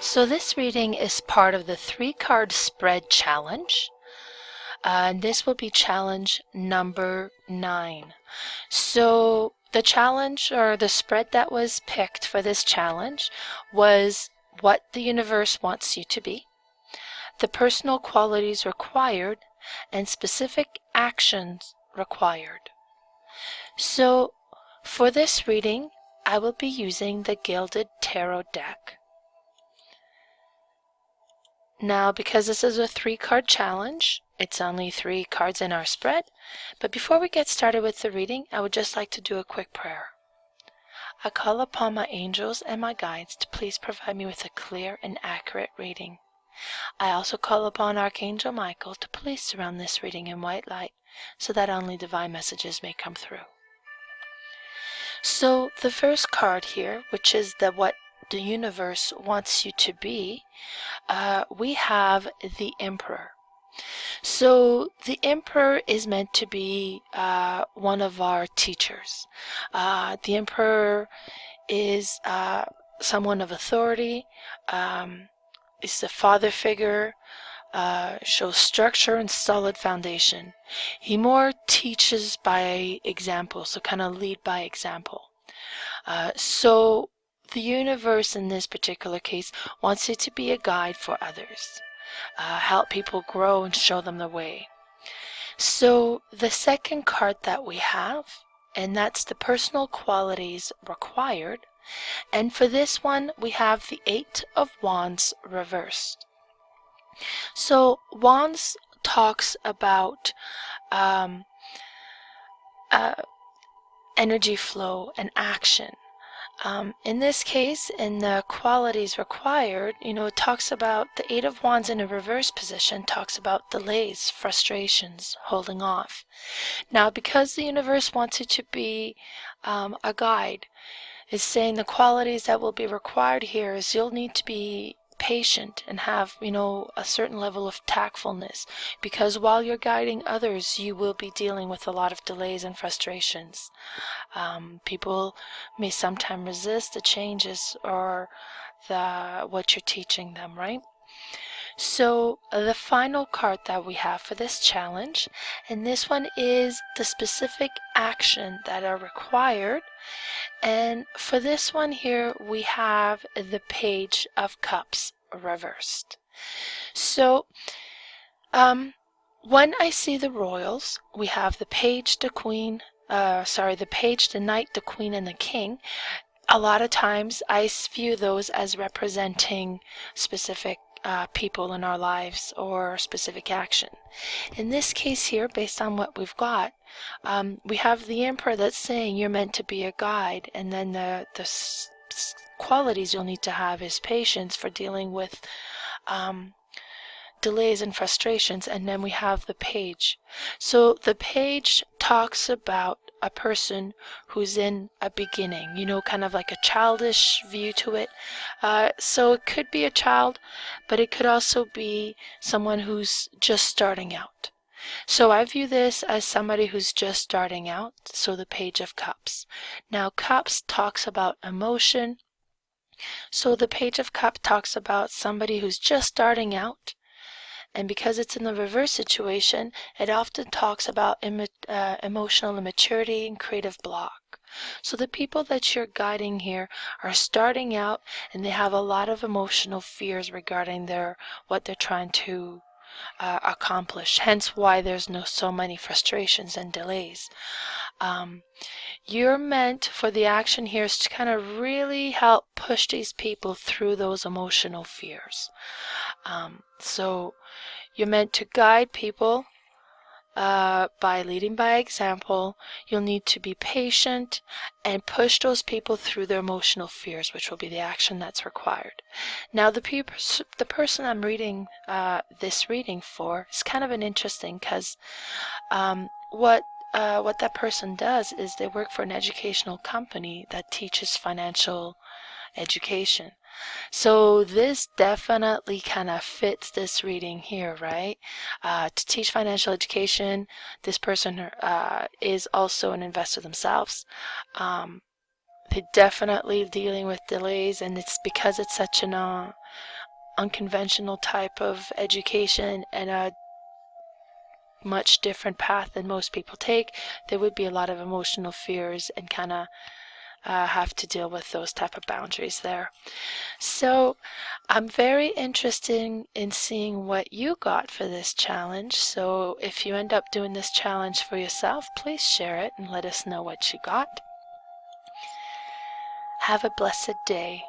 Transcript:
So this reading is part of the 3-card spread challenge. And this will be challenge number 9. So the challenge or the spread that was picked for this challenge was what the universe wants you to be, the personal qualities required, and specific actions required. So for this reading, I will be using the Gilded Tarot deck. Now, because this is a 3-card challenge, it's only 3 cards in our spread. But before we get started with the reading, I would just like to do a quick prayer. I call upon my angels and my guides to please provide me with a clear and accurate reading. I also call upon Archangel Michael to please surround this reading in white light so that only divine messages may come through. So the first card here, which is what the universe wants you to be, we have the Emperor. So the Emperor is meant to be one of our teachers. The Emperor is someone of authority, is the father figure, shows structure and solid foundation. He more teaches by example, so kind of lead by example. So the universe in this particular case wants you to be a guide for others, help people grow and show them the way. So the second card that we have, and that's the personal qualities required, and for this one we have the 8 of Wands reversed. So Wands talks about energy flow and action. In this case, in the qualities required, it talks about the 8 of Wands in a reverse position, talks about delays, frustrations, holding off. Now, because the universe wants you to be a guide, it's saying the qualities that will be required here is you'll need to be patient and have a certain level of tactfulness, because while you're guiding others you will be dealing with a lot of delays and frustrations. People may sometimes resist the changes or what you're teaching them, right? So the final card that we have for this challenge, and this one is the specific action that are required. And for this one here, we have the Page of Cups reversed. So when I see the royals, we have the Page, the Queen, the Page, the Knight, the Queen, and the King. A lot of times I view those as representing specific people in our lives or specific action. In this case here, based on what we've got, we have the Emperor that's saying you're meant to be a guide, and then the qualities you'll need to have is patience for dealing with delays and frustrations. And then we have the Page. So the Page talks about a person who's in a beginning, kind of like a childish view to it. So it could be a child, but it could also be someone who's just starting out. So I view this as somebody who's just starting out, so the Page of Cups. Now, Cups talks about emotion. So the Page of Cups talks about somebody who's just starting out. And because it's in the reverse situation, it often talks about emotional immaturity and creative block. So the people that you're guiding here are starting out, and they have a lot of emotional fears regarding what they're trying to accomplish. Hence why there's so many frustrations and delays. You're meant for the action here is to kind of really help push these people through those emotional fears. So you're meant to guide people by leading by example. You'll need to be patient and push those people through their emotional fears, which will be the action that's required. Now, the person I'm reading this reading for is kind of an interesting, because what that person does is they work for an educational company that teaches financial education. So this definitely kind of fits this reading here, right? To teach financial education, this person is also an investor themselves. They're definitely dealing with delays, and it's because it's such an unconventional type of education and a much different path than most people take, there would be a lot of emotional fears and kind of have to deal with those type of boundaries there. So I'm very interested in seeing what you got for this challenge. So if you end up doing this challenge for yourself, please share it and let us know what you got. Have a blessed day.